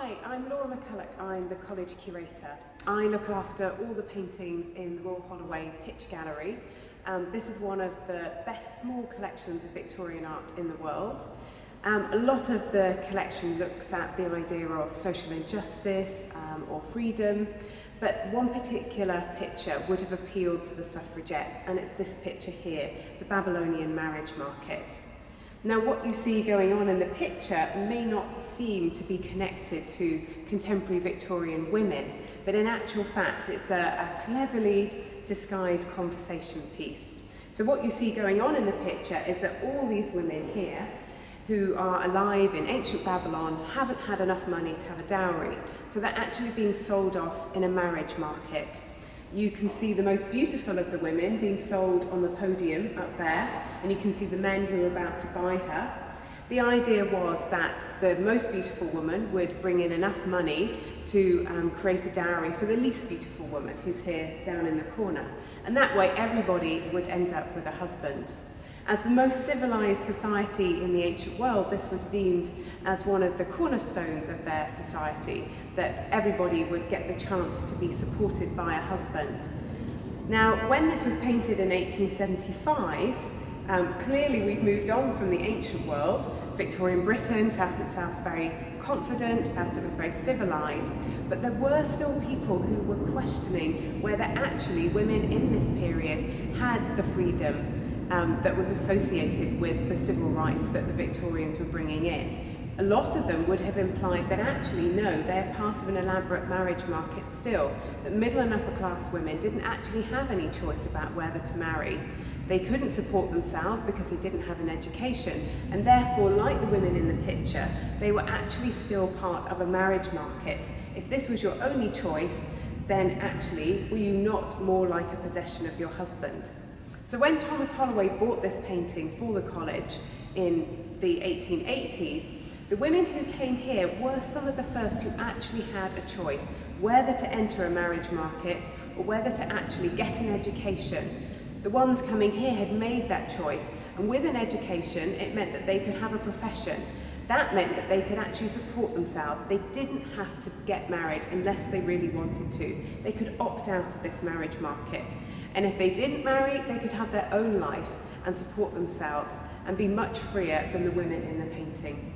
Hi, I'm Laura MacCulloch. I'm the college curator. I look after all the paintings in the Royal Holloway Picture Gallery. This is one of the best small collections of Victorian art in the world. A lot of the collection looks at the idea of social injustice or freedom, but one particular picture would have appealed to the suffragettes, and it's this picture here, the Babylonian Marriage Market. Now, what you see going on in the picture may not seem to be connected to contemporary Victorian women, but in actual fact, it's a cleverly disguised conversation piece. So what you see going on in the picture is that all these women here who are alive in ancient Babylon haven't had enough money to have a dowry, so they're actually being sold off in a marriage market. You can see the most beautiful of the women being sold on the podium up there, and you can see the men who are about to buy her. The idea was that the most beautiful woman would bring in enough money to create a dowry for the least beautiful woman, who's here down in the corner. And that way everybody would end up with a husband. As the most civilized society in the ancient world, this was deemed as one of the cornerstones of their society, that everybody would get the chance to be supported by a husband. Now, when this was painted in 1875, clearly we've moved on from the ancient world. Victorian Britain felt itself very confident, felt it was very civilized, but there were still people who were questioning whether actually women in this period had the freedom that was associated with the civil rights that the Victorians were bringing in. A lot of them would have implied that actually, no, they're part of an elaborate marriage market still, that middle and upper class women didn't actually have any choice about whether to marry. They couldn't support themselves because they didn't have an education, and therefore, like the women in the picture, they were actually still part of a marriage market. If this was your only choice, then actually, were you not more like a possession of your husband? So when Thomas Holloway bought this painting for the college in the 1880s, the women who came here were some of the first who actually had a choice whether to enter a marriage market or whether to actually get an education. The ones coming here had made that choice, and with an education, it meant that they could have a profession. That meant that they could actually support themselves. They didn't have to get married unless they really wanted to. They could opt out of this marriage market. And if they didn't marry, they could have their own life and support themselves and be much freer than the women in the painting.